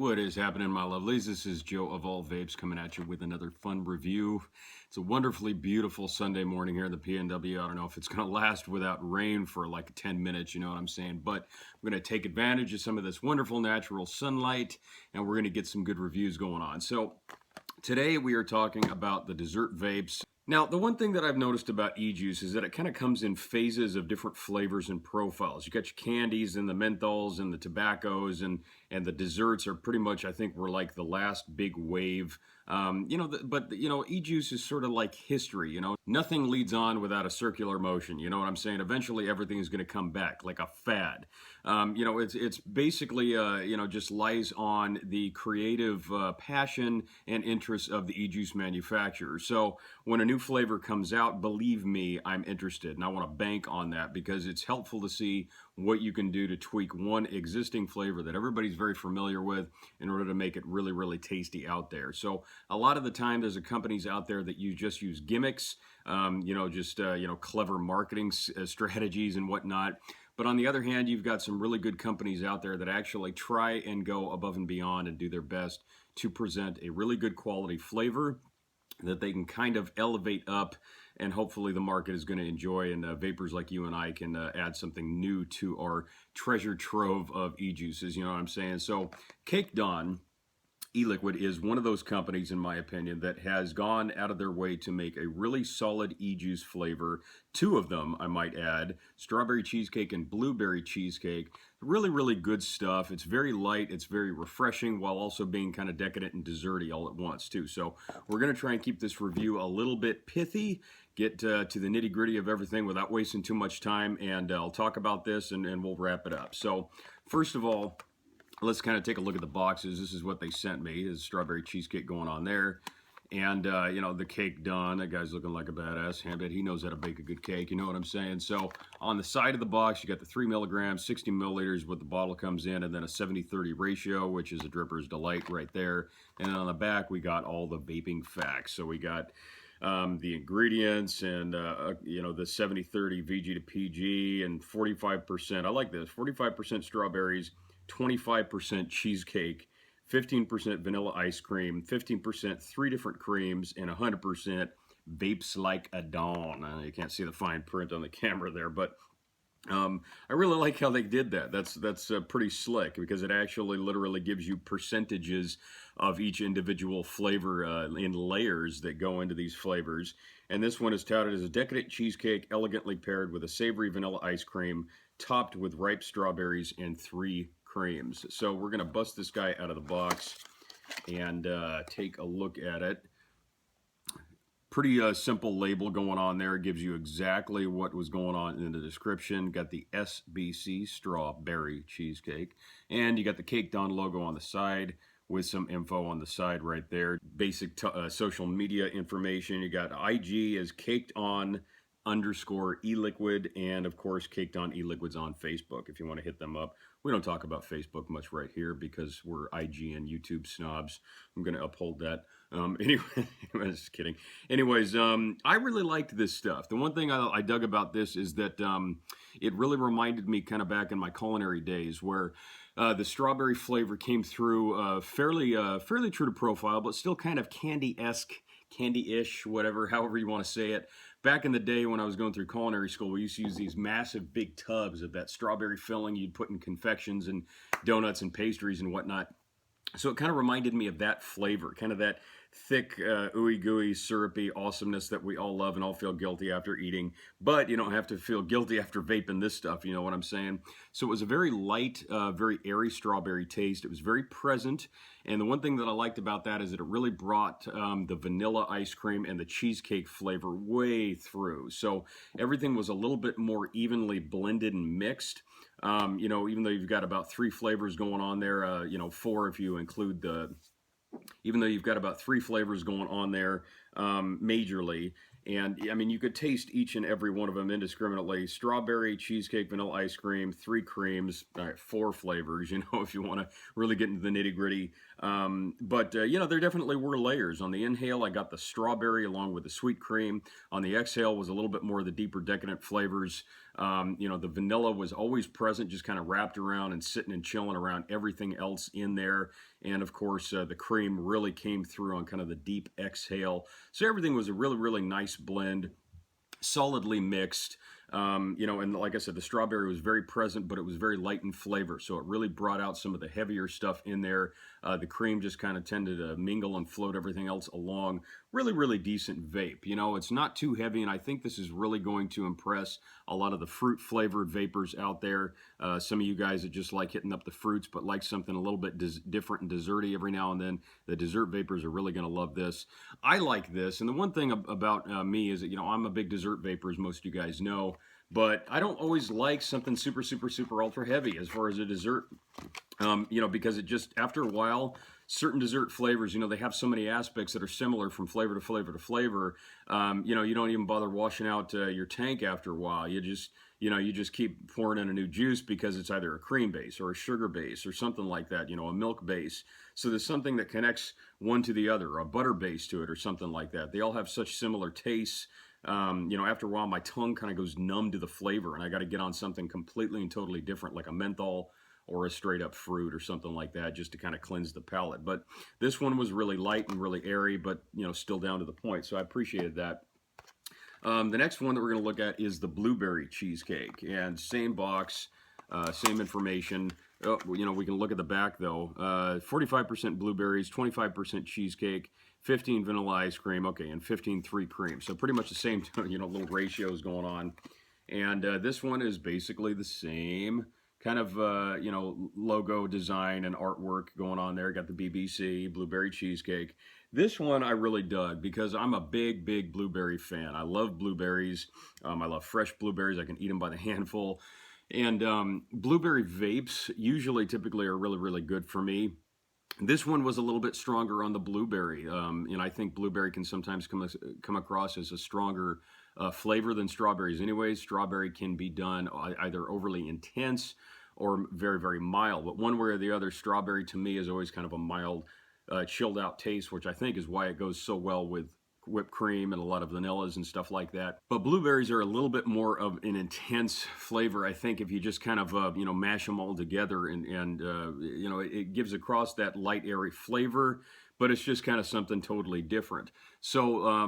What is happening, my lovelies? This is Joe of All Vapes coming at you with another fun review. It's a wonderfully beautiful Sunday morning here in the PNW. I don't know if it's going to last without rain for like 10 minutes, you know what I'm saying? But I'm going to take advantage of some of this wonderful natural sunlight, and we're going to get some good reviews going on. So today we are talking about the dessert vapes. Now, the one thing that I've noticed about e-juice is that it kind of comes in phases of different flavors and profiles. You got your candies and the menthols and the tobaccos, and the desserts are pretty much, I think, were like the last big wave. But e-juice is sort of like history. Nothing leads on without a circular motion. You know what I'm saying? Eventually, everything is going to come back like a fad. It's basically just lies on the creative passion and interest of the e-juice manufacturer. So when a new flavor comes out, believe me, I'm interested, and I want to bank on that because it's helpful to see what you can do to tweak one existing flavor that everybody's very familiar with in order to make it really, really tasty out there. So a lot of the time, there's companies out there that you just use gimmicks, clever marketing strategies and whatnot. But on the other hand, you've got some really good companies out there that actually try and go above and beyond and do their best to present a really good quality flavor that they can kind of elevate up, and hopefully the market is going to enjoy, and vapors like you and I can add something new to our treasure trove of e-juices, you know what I'm saying? So Cakedon e-liquid is one of those companies, in my opinion, that has gone out of their way to make a really solid e-juice flavor. Two of them, I might add, strawberry cheesecake and blueberry cheesecake. Really, really good stuff. It's very light, it's very refreshing, while also being kind of decadent and desserty all at once, too. So we're going to try and keep this review a little bit pithy, get to the nitty-gritty of everything without wasting too much time, and I'll talk about this and we'll wrap it up. So, first of all, let's kind of take a look at the boxes. This is what they sent me. There's strawberry cheesecake going on there. And, the Cakedon. That guy's looking like a badass. I bet he knows how to bake a good cake. You know what I'm saying? So, on the side of the box, you got the 3 milligrams, 60 milliliters, what the bottle comes in, and then a 70-30 ratio, which is a dripper's delight right there. And then on the back, we got all the vaping facts. So, we got the ingredients and, the 70-30 VG to PG and 45%. I like this. 45% strawberries, 25% cheesecake, 15% vanilla ice cream, 15% 3 different creams, and 100% vapes like a dawn. You can't see the fine print on the camera there, but I really like how they did that. That's pretty slick because it actually literally gives you percentages of each individual flavor in layers that go into these flavors. And this one is touted as a decadent cheesecake elegantly paired with a savory vanilla ice cream topped with ripe strawberries and 3 creams. So we're going to bust this guy out of the box and take a look at it. Pretty simple label going on there. It gives you exactly what was going on in the description. Got the SBC strawberry cheesecake, and you got the Cakedon logo on the side with some info on the side right there. Basic social media information. You got IG as Cakedon_e-liquid, and of course Cakedon e-liquids on Facebook if you want to hit them up. We don't talk about Facebook much right here because we're IG and YouTube snobs. I'm going to uphold that. Anyway, I'm just kidding. Anyways, I really liked this stuff. The one thing I dug about this is that it really reminded me kind of back in my culinary days where the strawberry flavor came through fairly true to profile, but still kind of candy-esque, candy-ish, whatever, however you want to say it. Back in the day when I was going through culinary school, we used to use these massive big tubs of that strawberry filling you'd put in confections and donuts and pastries and whatnot. So it kind of reminded me of that flavor, kind of that thick, ooey gooey, syrupy awesomeness that we all love and all feel guilty after eating. But you don't have to feel guilty after vaping this stuff, you know what I'm saying? So it was a very light, very airy strawberry taste. It was very present. And the one thing that I liked about that is that it really brought the vanilla ice cream and the cheesecake flavor way through. So everything was a little bit more evenly blended and mixed. Even though you've got about 3 flavors going on there, 4 if you include even though you've got about 3 flavors going on there majorly. And I mean, you could taste each and every one of them indiscriminately. Strawberry, cheesecake, vanilla ice cream, 3 creams, all right, 4 flavors, if you want to really get into the nitty gritty. There definitely were layers. On the inhale, I got the strawberry along with the sweet cream. On the exhale was a little bit more of the deeper decadent flavors You know, the vanilla was always present, just kind of wrapped around and sitting and chilling around everything else in there. And of course, the cream really came through on kind of the deep exhale. So everything was a really, really nice blend, solidly mixed. You know, and like I said, the strawberry was very present, but it was very light in flavor. So it really brought out some of the heavier stuff in there. The cream just kind of tended to mingle and float everything else along. Really, really decent vape. You know, it's not too heavy, and I think this is really going to impress a lot of the fruit flavored vapors out there. Some of you guys that just like hitting up the fruits, but like something a little bit different and desserty every now and then. The dessert vapors are really going to love this. I like this, and the one thing about me is that, you know, I'm a big dessert vapor, as most of you guys know, but I don't always like something super, super, super ultra heavy as far as a dessert. You know, because it just, after a while, certain dessert flavors, you know, they have so many aspects that are similar from flavor to flavor to flavor. You know, you don't even bother washing out your tank after a while. You just, you know, you just keep pouring in a new juice because it's either a cream base or a sugar base or something like that, you know, a milk base. So there's something that connects one to the other, or a butter base to it or something like that. They all have such similar tastes. You know, after a while, my tongue kind of goes numb to the flavor, and I got to get on something completely and totally different, like a menthol or a straight up fruit or something like that, just to kind of cleanse the palate. But this one was really light and really airy, but, you know, still down to the point. So I appreciated that. The next one that we're going to look at is the blueberry cheesecake, and same box, same information. Oh, you know, we can look at the back though. 45% blueberries, 25% cheesecake, 15 vanilla ice cream, okay, and 15 three cream. So pretty much the same, you know, little ratios going on. And this one is basically the same kind of, you know, logo design and artwork going on there. Got the BBC, blueberry cheesecake. This one I really dug because I'm a big, big blueberry fan. I love blueberries. I love fresh blueberries. I can eat them by the handful. And blueberry vapes usually typically are really, really good for me. This one was a little bit stronger on the blueberry, and I think blueberry can sometimes come across as a stronger flavor than strawberries. Anyways, strawberry can be done either overly intense or very, very mild. But one way or the other, strawberry to me is always kind of a mild, chilled out taste, which I think is why it goes so well with whipped cream and a lot of vanillas and stuff like that. But blueberries are a little bit more of an intense flavor, I think, if you just kind of, you know, mash them all together, and you know, it gives across that light, airy flavor, but it's just kind of something totally different. So,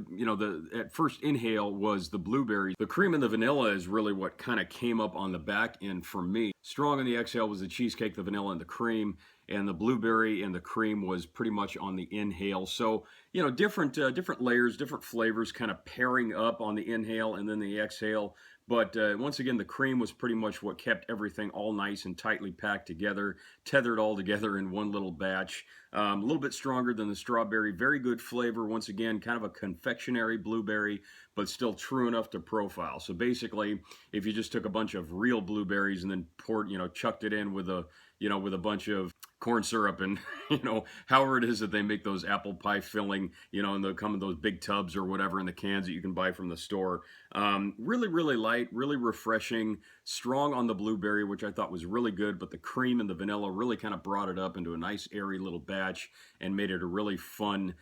you know, the at first inhale was the blueberries. The cream and the vanilla is really what kind of came up on the back end for me. Strong on the exhale was the cheesecake, the vanilla, and the cream, and the blueberry and the cream was pretty much on the inhale. So, you know, different layers, different flavors kind of pairing up on the inhale and then the exhale. But once again, the cream was pretty much what kept everything all nice and tightly packed together, tethered all together in one little batch. A little bit stronger than the strawberry. Very good flavor. Once again, kind of a confectionery blueberry, but still true enough to profile. So basically, if you just took a bunch of real blueberries and then poured, you know, chucked it in with a, you know, with a bunch of corn syrup and, you know, however it is that they make those apple pie filling, you know, and they'll come in those big tubs or whatever in the cans that you can buy from the store. Really, really light, really refreshing, strong on the blueberry, which I thought was really good, but the cream and the vanilla really kind of brought it up into a nice airy little batch and made it a really fun,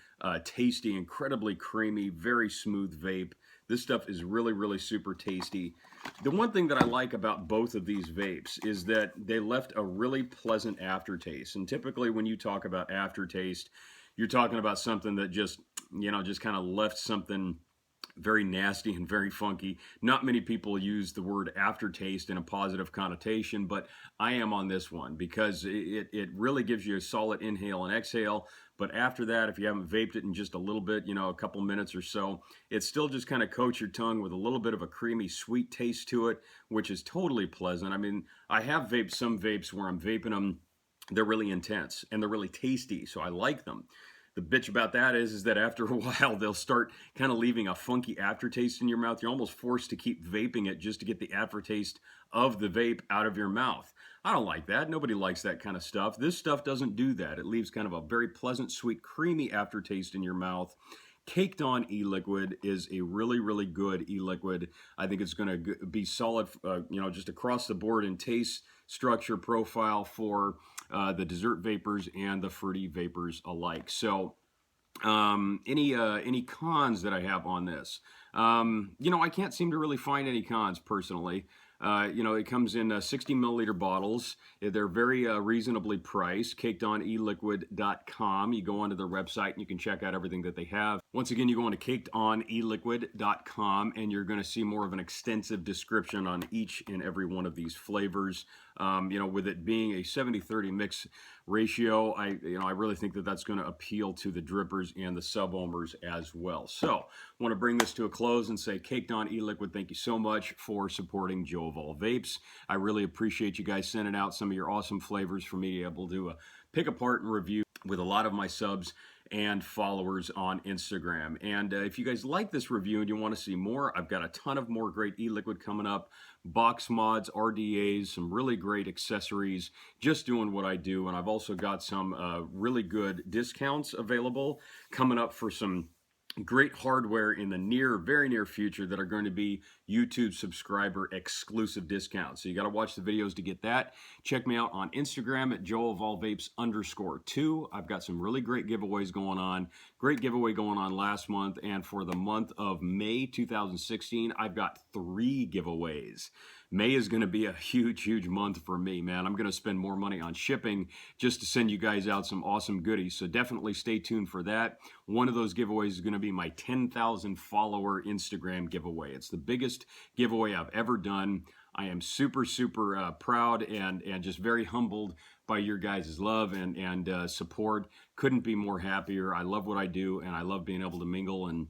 tasty, incredibly creamy, very smooth vape. This stuff is really, really super tasty. The one thing that I like about both of these vapes is that they left a really pleasant aftertaste. And typically when you talk about aftertaste, you're talking about something that just, you know, just kind of left something very nasty and very funky. Not many people use the word aftertaste in a positive connotation, but I am on this one because it really gives you a solid inhale and exhale. But after that, if you haven't vaped it in just a little bit, you know, a couple minutes or so, it still just kind of coats your tongue with a little bit of a creamy, sweet taste to it, which is totally pleasant. I mean, I have vaped some vapes where I'm vaping them, they're really intense and they're really tasty, so I like them. The bitch about that is that after a while they'll start kind of leaving a funky aftertaste in your mouth. You're almost forced to keep vaping it just to get the aftertaste of the vape out of your mouth. I don't like that. Nobody likes that kind of stuff. This stuff doesn't do that. It leaves kind of a very pleasant, sweet, creamy aftertaste in your mouth. Cakedon e-liquid is a really, really good e-liquid. I think it's going to be solid, you know, just across the board in taste, structure, profile for the dessert vapors and the fruity vapors alike. So any cons that I have on this? I can't seem to really find any cons personally. It comes in 60 milliliter bottles. They're very reasonably priced. Cakedoneliquid.com. You go onto their website and you can check out everything that they have. Once again, you go onto cakedoneliquid.com and you're going to see more of an extensive description on each and every one of these flavors. With it being a 70-30 mix ratio, I really think that that's going to appeal to the drippers and the sub-ohmers as well. So, I want to bring this to a close and say, Cakedon E-Liquid, thank you so much for supporting Joe of All Vapes. I really appreciate you guys sending out some of your awesome flavors for me to be able to pick apart and review with a lot of my subs and followers on Instagram. And if you guys like this review and you want to see more, I've got a ton of more great e-liquid coming up, box mods, RDAs, some really great accessories, just doing what I do. And I've also got some really good discounts available coming up for some great hardware in the very near future that are going to be YouTube subscriber exclusive discounts. So you got to watch the videos to get that. Check me out on Instagram at joeofallvapes_2. I've got some really great giveaways going on. Great giveaway going on last month. And for the month of May 2016, I've got 3 giveaways. May is going to be a huge month for me, man. I'm going to spend more money on shipping just to send you guys out some awesome goodies. So definitely stay tuned for that. One of those giveaways is going to be my 10,000 follower Instagram giveaway. It's the biggest giveaway I've ever done. I am super proud and just very humbled by your guys' love and support. Couldn't be more happier. I love what I do, and I love being able to mingle and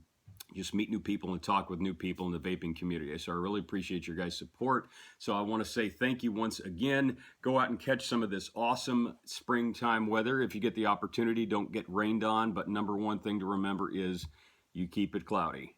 just meet new people and talk with new people in the vaping community. So I really appreciate your guys' support. So I want to say thank you once again. Go out and catch some of this awesome springtime weather. If you get the opportunity, don't get rained on. But number one thing to remember is you keep it cloudy.